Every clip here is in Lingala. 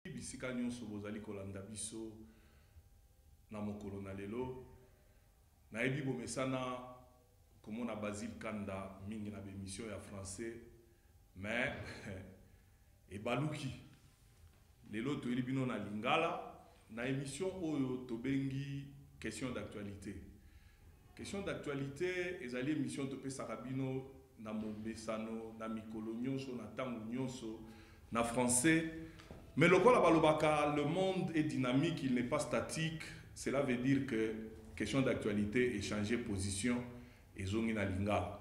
bisika nyonso bozali kolanda biso na mokolo na lelo nayebi bomesana komona Basile Kanda mingi na bémission ya français mais ebaluki lelo toyeli bino na lingala na émission oyo tobengi question d'actualité. Question d'actualité ezali émission topesaka bino na mobesano na mikolo nyonso na tango nyonso na français. Mais le le monde est dynamique, il n'est pas statique. Cela veut dire que question d'actualité et changer position et zongi na lingala.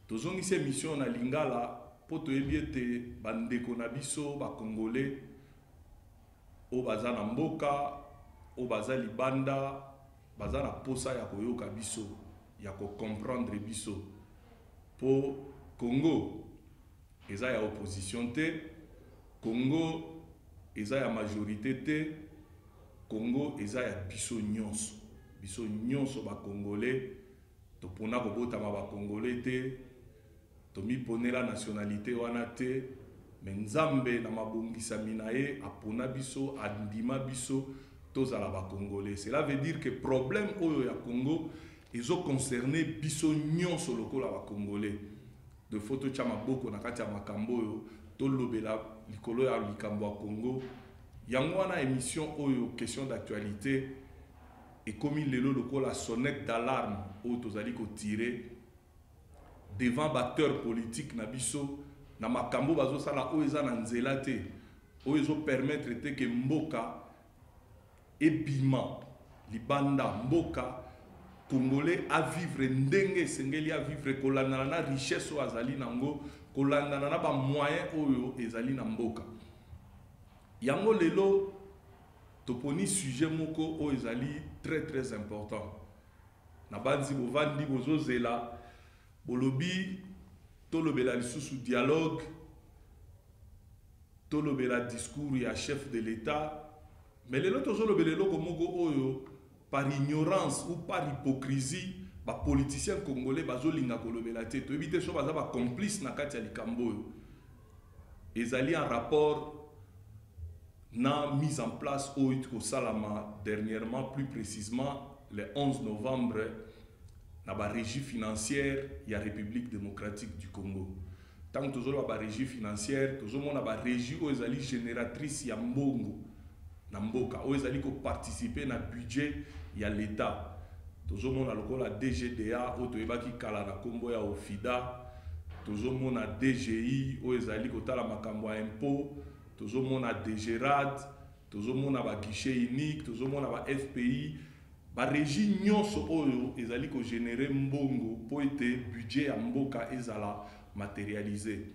Tozongi ces missions na lingala pour te ebiete bandeko na biso ba congolais o baza na mboka o baza libanda baza na posa ya koyoka biso ya ko comprendre biso. Pour Congo eza ya opposition te, Congo eza ya majorité te, Congo eza ya biso nyonso ba congolais to pona ko botama ba congolais te to mi ponela nationalité wana te mais nzambe na mabongisa minae apona biso andima biso tozala ba congolais. Cela veut dire que problème oyo ya Congo ezo concerner biso nyonso lokola ba congolais. De photo chama boko na kati ya makambo oyo to lobela likolo ya likambo ya Congo. Yango wana émission oyo question d'actualité et comme lelo lokola sonnette d'alarme oyo tozali ko tirer devant batteur politique na biso na makambo bazo sala oyo eza na nzela te oyo ezo permettre te ke mboka ebima libanda mboka congolais à vivre ndenge sengeli à vivre kolandana na richesse o azali nango kolandana na ba moyen oyo ezali na mboka. Yango lelo toponi sujet moko o ezali très important. Na banzi bovandi bozozela bolobi tolobela lisusu dialogue tolobela discours ya chef de l'État mais lelo tozolobela eloko moko oyo par ignorance ou par hypocrisie ba politiciens congolais bazolinga kolobela te to ebite so baza ba complice na kati ya likambo oyo ezali en rapport na mise en place oyo ko salama dernièrement plus précisément le 11 novembre na ba régie financière ya République démocratique du Congo. Tant que tozolo ba régie financière tozomona ba régie oyo ezali génératrice ya mbongo na mboka oyo ezali ko participer na budget ya l'État. Tozomona lokola DGDA oyo toyebaki kala na kombo ya OFIDA, tozomona DGI oyo ezali kotala makambo ya impôt, tozomona DGRAD, tozomona ba guichet unique, tozomona ba FPI, ba régie nyonso oyo ezali ko générer mbongo po ete budget ya mboka ezala matérialisé.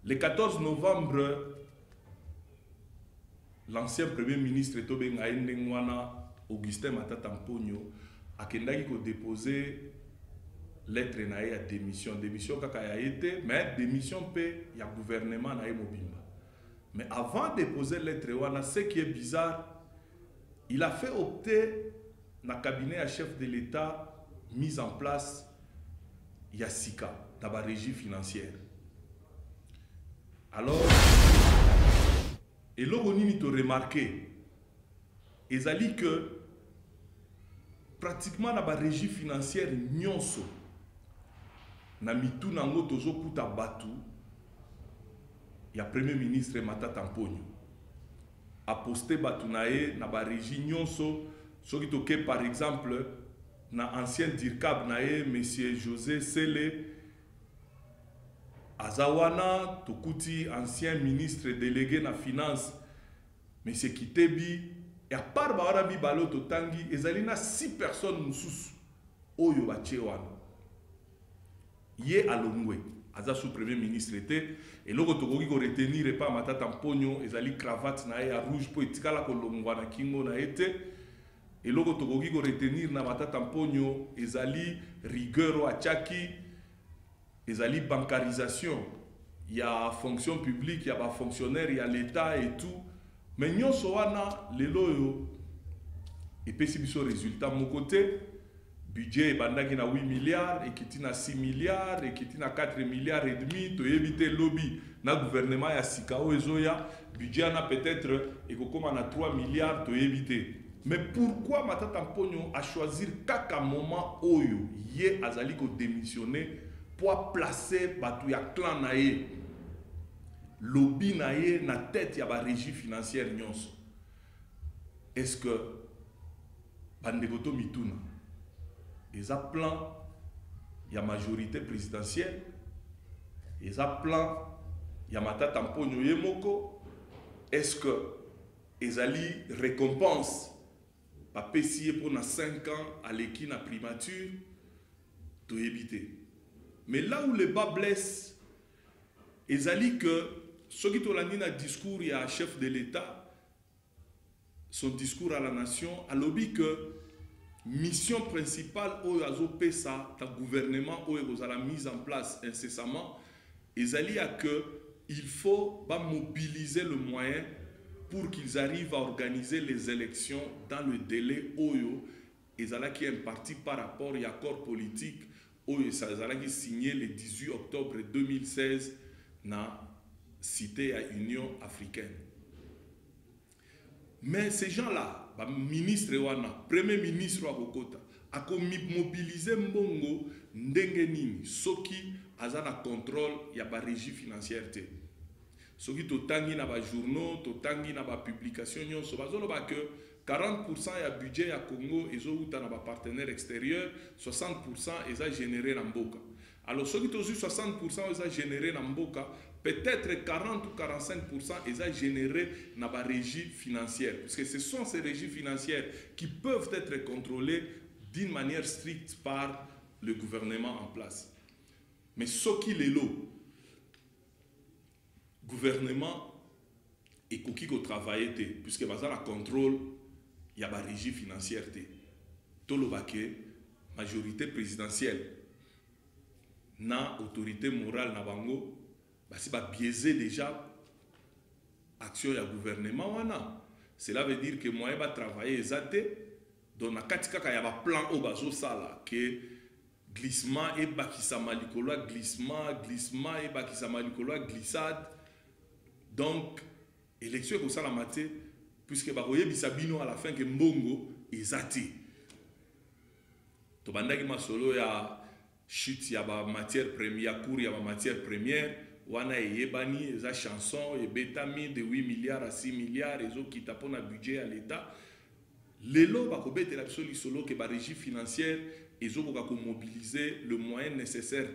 Le 14 novembre, l'ancien premier ministre Tobenga Ndengwana Augustin Matata Mponyo akendaki ko déposer lettre na ya démission kaka ya été mais démission pe ya gouvernement na mobimba. Mais avant de déposer lettre wana, ce qui est bizarre, il a fait opter na cabinet à chef de l'État mise en place Yassika dans la régie financière. Alors et là on y to remarqué ezali que pratiquement na ba régie financière nyonso na mitu nango tozo kuta batu ya premier ministre Matata Mponyo a posté batu nae na ba régie nyonso soki toke par exemple na ancien DIRCAB nae monsieur José Sele Azawana tokuti ancien ministre délégué na finance monsieur Kitebi et à part baora mibalo totangi ezali na 6 personnes mususu oyo batie wana ye alongwe aza sous premier ministre était et loko tokoki ko retenir pas Matata Mponyo ezali cravate na ya rouge po etikala kolongwa na kingo na ete et loko tokoki ko retenir na Matata Mponyo ezali rigueur a chaki ezali bancarisation ya fonction publique ya ba fonctionnaire ya l'État et tout mais nyonso wana lelo yo epesi biso résultat mon côté budget bandaki na 8 milliards ekiti na 6 milliards ekiti na 4 milliards et demi toyebite lobby na gouvernement ya Sikao ezoya budget na peut-être ekokoma na 3 milliards toyebite. Mais pourquoi Matata Mponyo a choisi kaka moment oyo ye azali ko démissionner pour placer batu ya clan na ye lobby na ye na tête ya ba régie financière nyonso? Est-ce que bandekoto mituna eza plan ya majorité présidentielle, eza plan ya Matata Mponyo ye moko? Est-ce que ezali récompense pa pesiye pour 5 ans à l'équipe na primature to éviter? Mais là où le bas blesse, ezali que ce qui tolandi na discours ya chef de l'État, son discours à la nation, a lobby que mission principale au azo pesa ta gouvernement au a la mise en place incessamment, ezali à que il faut mobiliser le moyen pour qu'ils arrivent à organiser les élections dans le délai oyo ezala qui est imparti par rapport à l'accord politique oyo ezala qui signé le 18 octobre 2016 na cité à Union africaine. Mais ces gens-là, ministre wana, premier ministre wa Kokota, a mobilisé mbongo ndenge nini soki azana contrôle ya ba régie financière te. Soki totangi na ba journaux, totangi na ba publication nyonso bazoloba que 40% ya budget ya Congo ezouta na ba partenaires extérieurs, 60% eza généré na mboka. Alors soki tozu 60% eza généré na mboka, peut-être 40 ou 45% eza généré na ba régie financière, parce que ce sont ces régies financières qui peuvent être contrôlées d'une manière stricte par le gouvernement en place. Mais soki lelo gouvernement et koki ko travailler te, puisque baza la contrôle ya ba régie financière te, tolobake majorité présidentielle na autorité morale na bango si ba biaisé déjà action ya gouvernement wana. Cela veut dire que moi va travailler exaté dans la katikaka ya ba plan au bazo sala que glissement et bakisama likolo glissement et bakisama likolo glissade. Donc élection ko sala maté puisque ba koyebisa bino à la fin que mbongo ezati to bandaki masolo ya chute ya ba matière première cours ya ba matière première wana yebani eza chanson et betami de 8 milliards à 6 milliards ezo kita pona budget à l'état lelo ba ko betela bisoli solo que ba régie financière ezo ko mobiliser le moyen nécessaire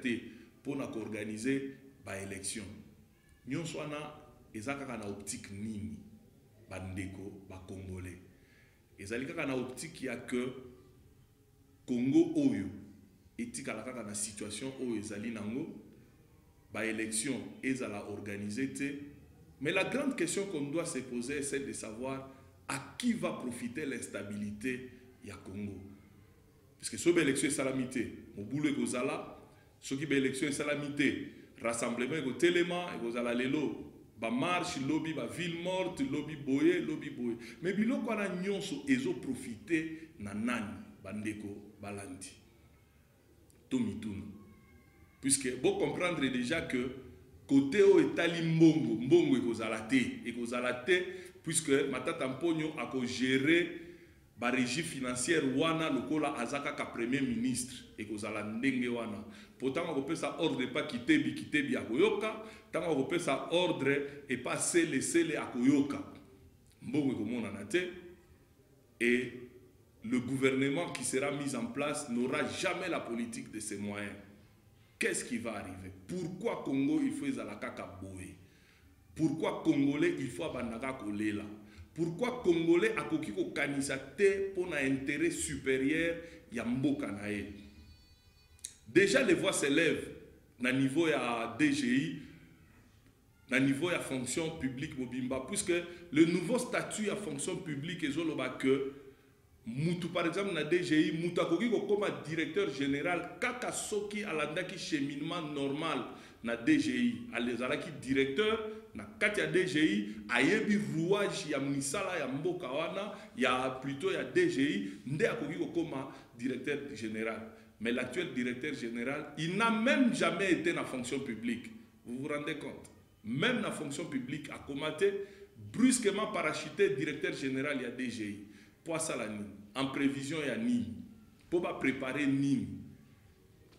pour na organiser ba élection nyonso wana eza kaka na optique nini bandeko ba congolais ezali kaka na optique ya que Congo oyo etika la kaka na situation oyo ezali nango ba élection ezala organisée te. Mais la grande question qu'on doit se poser est celle de savoir à qui va profiter l'instabilité ya Congo, puisque ce élection est salamité mobulu ekozala soki ba élection est salamité rassemblement eko telema ekozala lelo ba marche lobby ba ville morte lobby boye mais biloko wana nyonso ezo profiter na nani bandeko balandi tomituna, puisque vous comprendre déjà que côté au etali mbongo ekozala te puisque Matata Mponyo a gérer ba régie financière wana lokola azaka ka premier ministre ekozala ndenge wana pourtant on peut ça ordre pas kitebi akoyoka tant on peut ça ordre et pas sele akoyoka mbongo ekomona na te et le gouvernement qui sera mis en place n'aura jamais la politique de ses moyens. Qu'est-ce qui va arriver? Pourquoi Congo il faut ezalaka kaboye? Pourquoi Congolais il faut abandaka kolela? Pourquoi Congolais akoki ko kanisa te pour un intérêt supérieur ya mboka na ye? Déjà les voix s'élèvent na niveau ya DGI, na niveau ya fonction publique mobimba, puisque le nouveau statut ya fonction publique ezoloba que Moutou par exemple na DGI Moutou akoki comme directeur général kaka soki alandaki cheminement normal na DGI alezalaki directeur na kati ya DGI ayebi rouage ya misala ya mboka wana ya plutôt ya DGI nde akoki kokoma directeur général. Mais l'actuel directeur général, il n'a même jamais été dans la fonction publique. Vous vous rendez compte? Même dans la fonction publique, a commenté brusquement parachuté directeur général ya DGI. Pour ça la NIM, en prévision ya NIM, pour préparer NIM.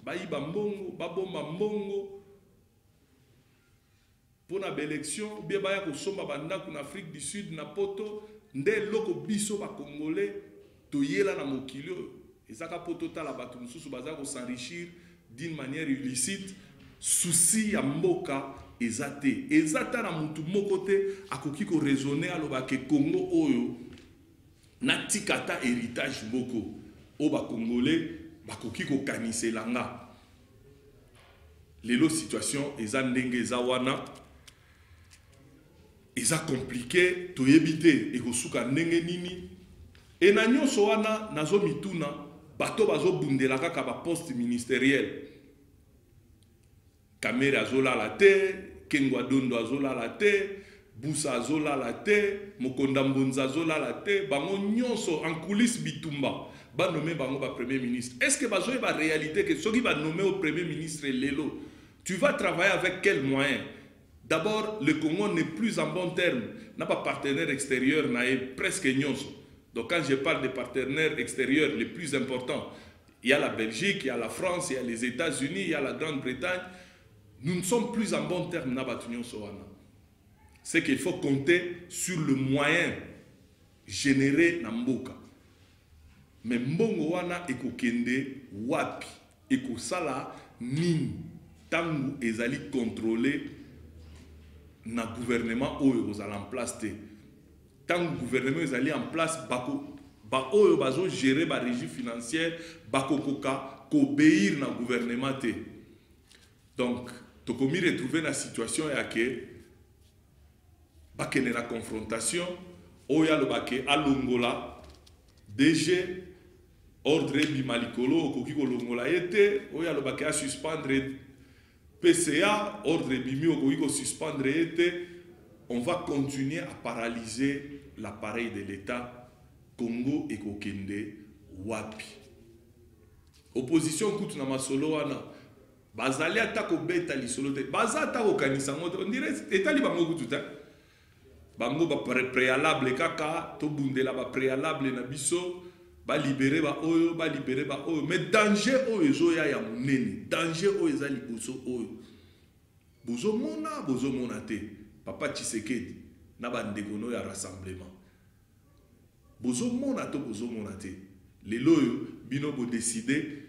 Baïba mbongo, babomba mbongo. Pour la élection, bien baya ko somba banda en Afrique du Sud na poto, nde loko biso ba congolais toyela na mokilio. Et ça ka poto ta la batu mususu baza ko s'enrichir d'une manière illicite, souci ya mboka ezate. Ezata na mutu moko te akoki ko raisonner aloba ke Congo oyo na tikata héritage moko o ba congolais bakoki ko kaniselanga. Lelo situation eza ndenge eza wana. Eza compliqué to yebite e kosuka ndenge nini e na nyonso wana nazo mituna bato bazo bundela kaka ba poste ministériel Kamere azola la te Kengwa Dondo azola la te Busa azola la te Mokonda Mbonza azola la te bango nyonso en coulisses bitumba ba nommé bango ba premier ministre. Est-ce que bazo ba réalité que soki ba nommé au premier ministre lelo tu vas travailler avec quels moyens? D'abord, le Congo n'est plus en bon terme. N'a pas partenaire extérieur, n'a presque nyonso. Donc quand je parle des partenaires extérieurs les plus importants, il y a la Belgique, il y a la France, il y a les États-Unis, il y a la Grande-Bretagne. Nous ne sommes plus en bon terme. C'est qu'il faut compter sur le moyen généré dans Mboka. Mais Mbongo wana ekokende wapi ekosala nini tangu ezali contrôlé na gouvernement oyo ozala en place te. Tant que gouvernement ezali en place ba oyo bazo gérer ba régie financière bako koka obéir na gouvernement te. Donc tokomi retrouver na situation ya ke bakene la confrontation oya lo bake alongola DG ordre bimalikolo okoki kolongola ete oya lo bake a suspendre PCA, ordre bimi okoki suspendre ete, on va continuer à paralyser l'appareil de l'État Congo et kokende wapi. Opposition kutu na masolo wana bazali atako beta lisolo te bazata ko kanisa ngoto on dirait etali bango kutu ta bango ba préalable kaka to bundela ba préalable na biso ba libérer ba oyo mais danger oyo ezoya ya munene danger oyo eza liboso oyo bozo mona te papa Tshisekedi na bandeko no ya rassemblement bozo mona te lelo oyo bino bo décider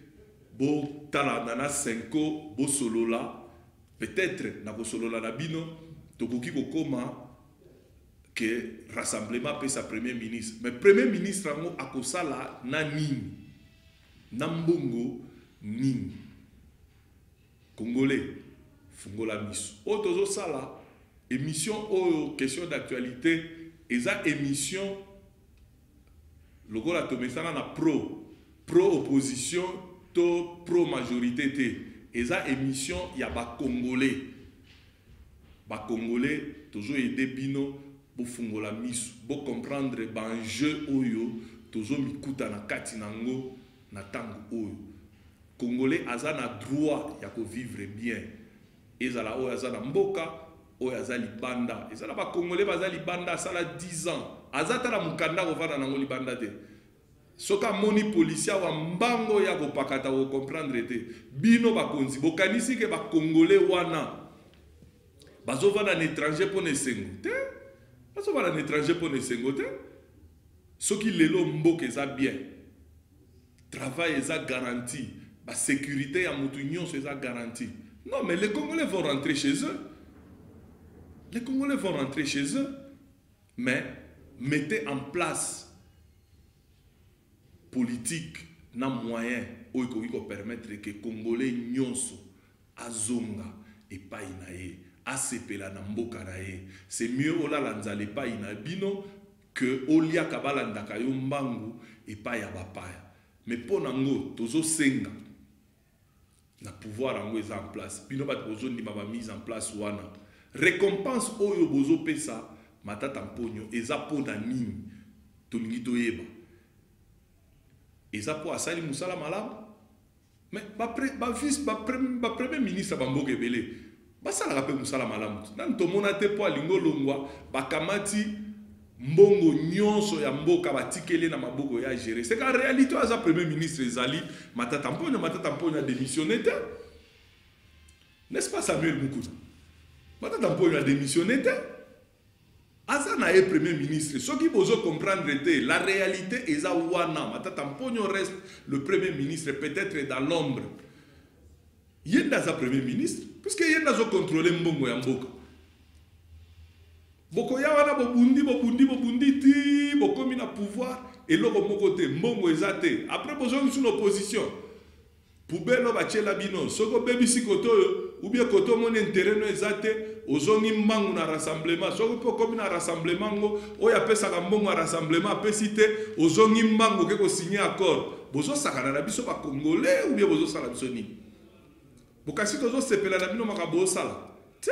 bo tala nana 5 bo solola peut-être na ko solola na bino tokoki kokoma que rassemblement peut sa premier ministre. Mais premier ministre a kosala na nini. Nambongo nini. Congolais fungola miso. Otozo sala émission ou question d'actualité eza émission logola tomesana na pro opposition to pro majorité te. Eza émission ya ba Congolais. Ba Congolais tozo aider bino pour fungola misu, pour comprendre l'enjeu oyo, tozo mikuta na kati nango na tango oyo. Congolais azana droit ya ko vivre bien. Ezala oyo azana mboka, oyo azali banda. Ezala ba Congolais bazali banda sala 10 ans. Azata la mukanda ko vana nango libanda te. Soka moni policier wa mbango ya ko pakata ko comprendre te. Bino ba konzi bokanisi ke ba Congolais wana. Bazo vana na étranger pour ne sengo te. Parce que un étranger pour les sengote, ce qui les lombo que ça bien, travail est garanti, la sécurité à Moutunion c'est garanti. Non, mais les Congolais vont rentrer chez eux. Les Congolais vont rentrer chez eux, mais mettez en place politique, na moyen, où il faut permettre que les Congolais nyonso azonga et pas inaye. Asepela na mboka na ye. C'est mieux ola lanzale pa ina bino que olia kabala ndaka yo mbangu et pa ya bapaya. Mais pour nango tozo senga na pouvoir ango eza en place. Bino bat tozo ndima ba mise en place wana. récompense oyo bozo pesa matata mponyo eza po na nini tolingi toyeba eza po asali musala malamu mais premier ministre bamboka ebele basalaka mpe musala malamu nani tomona te po alingo longwa bakamati mbongo nyonso ya mboka batikeli na maboko ya gérer c'est qu'en réalité aza premier ministre ezali matata mponyo a démissionné te n'est-ce pas Samuel Mukuna matata mponyo a démissionné te aza na ye premier ministre soki bozo comprendre te la réalité eza wana matata mponyo reste le premier ministre peut-être dans l'ombre yenda aza premier ministre puisque yenda zo contrôler mbongo ya mboka boko ya wana bobundi ti bokomi na pouvoir eloko moko te mbongo eza te après bozo sur l'opposition poubelle bachela bino soko bebisi koto ou bien koto mon intérêt no eza te ozongi mbangu na rassemblement soko po komi na rassemblement ngo oya pesa ka mbongo na rassemblement apesi te ozongi mbangu ke ko signer accord bozo sakana na biso ba congolais ou bien bozo sala biso nini bokasi tozo sepela na bino makabo sala te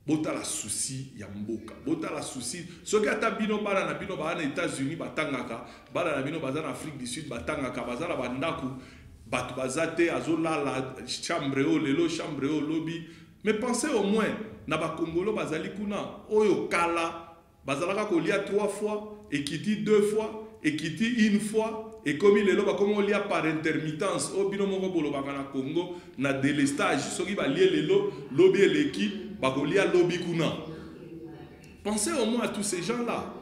bota la souci ya mboka bota la souci soki ata bino bana na bino bana États-Unis batangaka bana na bino baza na Afrique du Sud batangaka baza na bandaku batu bazate azolala chambre o lelo chambre o lobby mais pensez au moins na ba Congolo bazali kuna oyo kala bazalaka kolia 3 fois ekiti 2 fois ekiti 1 fois et comme il est là comme on lia par intermittence au bino moko bolo bakana Congo na délestage soki ba lié lelo lobby l'équipe bakolia lobby kuna. Pensez au moins à tous ces gens-là.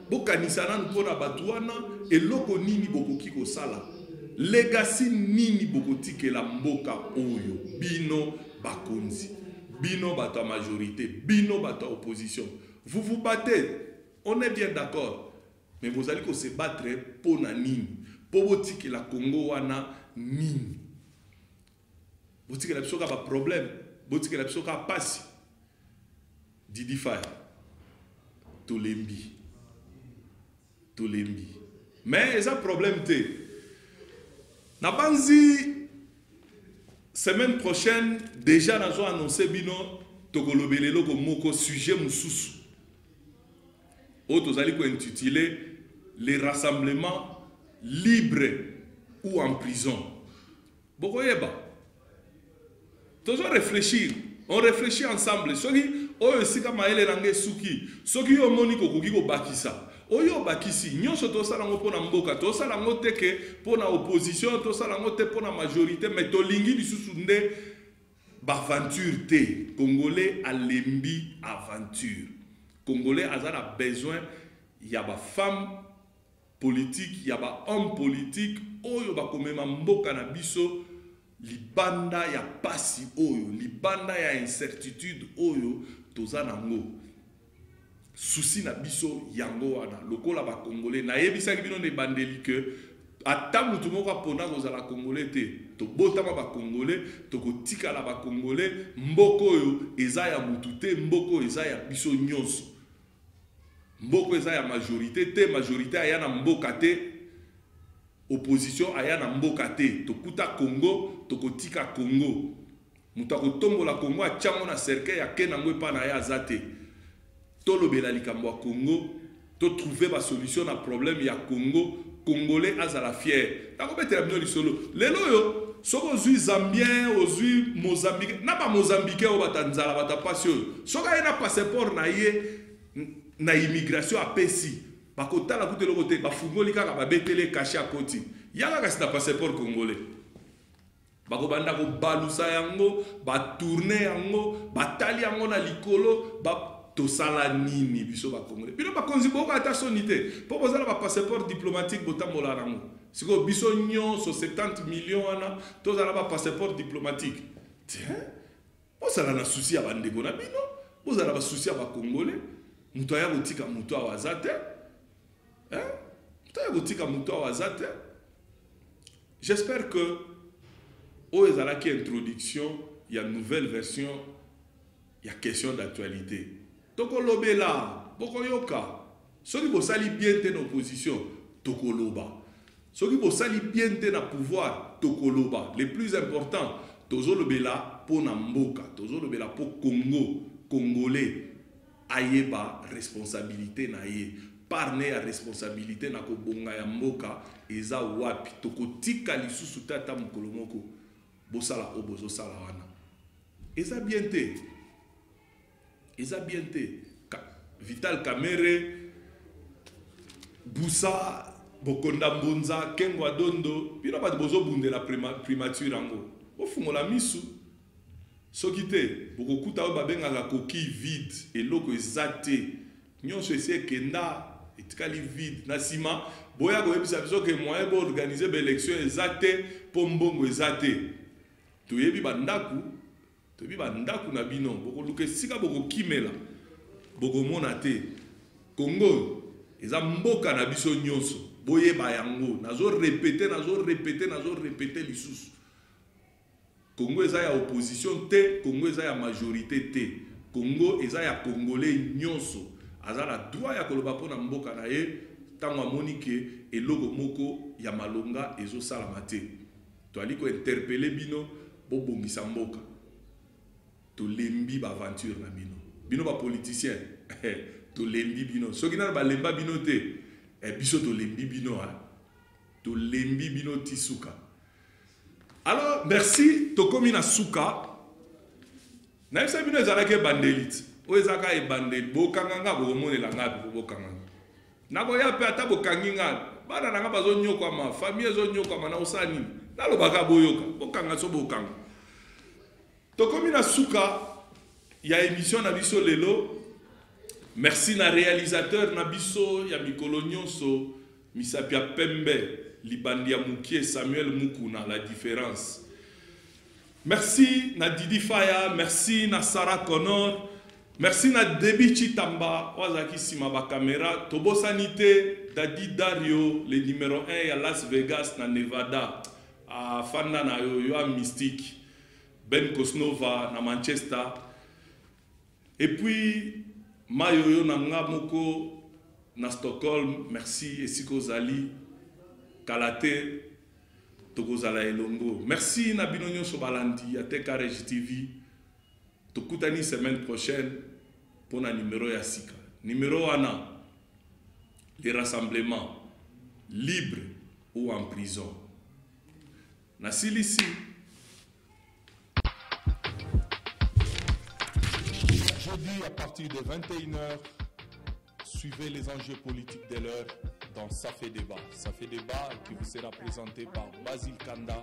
Bokanisa nan pona batuana eloko nini bokoki ko sala. Legacy nini bokoti ke la mboka oyo bino bakonzi. Bino bato majorité, bino bato opposition. Vous vous battez, on est bien d'accord. Mais vous allez se battre pour na nini. Pour boti ke la Congo wana nini. Boti ke la biso ka ba problème. Boti la biso ka pasi Didi Faye tolembi mais eza problème te na banzi semaine prochaine déjà nazo annoncé bino tokolobelelo ko moko sujet mususu o tozali ko intituler les rassemblements libres ou en prison bokoyeba. Toujours réfléchir, on réfléchit ensemble. Soki oyo sika maele range suki, soki yo moni kokoki ko bakisa. Oyo bakisi, nyonso to sala ngo pona mboka, to sala ngo teke pona opposition, to sala ngo te pona majorité, mais to lingi lisusu nde ba aventure te. Congolais a lembi aventure. Congolais a besoin ya ba femme politique, ya ba homme politique, oyo ba komema mboka na biso. Libanda ya pasi oyo, libanda ya incertitude oyo, toza nango. Souci na biso yango wana, lokola ba Congolais. Na yebisa ki bino ne bandeli ke, ata mutu moko pona kozala Congolais te, to botama ba Congolais, to kotika la ba Congolais, mboko oyo, eza ya mutu te, mboko eza ya biso nyonso. Mboko eza ya majorité te, majorité aya na mboka te, opposition aya na mboka te, tokuta Congo, tokotika Congo. Muta kotombola Congo a chango na cercle ya kena ngwe pa na ya azate. Tolobela likambo ya Congo, to trouver ba solution na problème ya Congo, Congolais azala fier. Ta ko betela bino lisolo. Lelo yo, soko zui Zambien, ozui Mozambique, na ba Mozambique o batanzala batapasio. Soka ena passeport na ye na immigration a pesi. Bakotala kute lokote bafungoli kaka babetele caché à koti yaka kasi na passeport congolais bakobanda ko balusa yango ba tourner yango batali yango na likolo ba tosala nini biso ba congolais bino ba konzi boka ata sonité po bozala ba passeport diplomatique botambola nango siko biso nyonso 70 millions ana tozala ba passeport diplomatique tiens bozala na souci ya bandeko na bino bozala ba souci ya ba congolais muto ya botika muto awazate. J'espère que au ezalaki introduction, il y a une nouvelle version, il y a question d'actualité. Tokolobela, bokoyoka. Soki bosali bien ten opposition, tokoloba. Soki bosali bien ten na pouvoir, tokoloba. Le plus important, tozolobela pour Namboka, tozolobela pour Congo, Congolais, ayeba responsabilité na ye. Parne ya responsabilité na ko bonga ya mboka eza wapi tokotika lisusu tata mokolo moko bosala obozo sala wana. Eza bien te. Eza bien te. Vital Kamerhe, Boussa, Bokonda Mbonza, Kengwa Dondo, bino ba bozo bunde la primature ango. Ofungola misu. Soki te, bokokuta o babengaka coquille vide eloko ezate. Nyonso ese kenda etikali vide na sima boya ko ebisa biso ke moyen bo organiser be élection ezate po mbongo ezate. Toyebi bandaku, toyebi bandaku na bino, bokoluka sika bokokimela. Bokomona te. Congo eza mboka na biso nyonso. Boyeba yango, nazo répéter lisusu. Congo eza ya opposition te, Congo eza ya majorité te. Congo eza ya congolais nyonso. Aza la droit ya koloba pona mboka na ye, tango amoni ke eloko moko ya malonga ezo salama te. Toali ko interpeller bino bo bongisa mboka. To lembi ba aventure na bino. Bino ba politicien. To lembi bino. Soki na ba lemba bino te, biso to lembi bino ha. To lembi bino tisuka. Alors, merci. Tokomi na suka. Na yesa bino ezalaki bandelite. O ezaka e bandel. Bokanganga bomonela ngabi bokanganga. Nako ya pe ata bokangi ngabi. Bana nanga bazo nyoko ma famille zo nyoko ma na osani. Nalobaka boyoka. Bokanga so bokanga. Tokomi na suka ya émission na biso lelo. Merci na réalisateur na biso ya mikolo nyonso Misapia Pembe. Libandia Moukie, Samuel Mukuna, la différence. Merci na Didi Faya, merci na Sarah Connor, merci na Debi Chitamba, Wazaki Simaba Camera, Tobo Sanité, Dadi Dario, le numéro 1 à Las Vegas, na Nevada, à Fanda na Yoyoa Mystique, Ben Kosnova, na Manchester, et puis Mayoyo na Ngamoko, na Stockholm, merci, Esiko Zali. Kalate Tokozala Elongo. Merci Nabino Nyonso Balandi à TKRJ TV. Tokutani semaine prochaine pour un numéro ya Sika. Numéro 1, les rassemblements libres ou en prison. Nasilisi. Jeudi à partir de 21h, suivez les enjeux politiques de l'heure dans Ça fait débat. Ça fait débat qui vous sera présenté par Basile Kanda.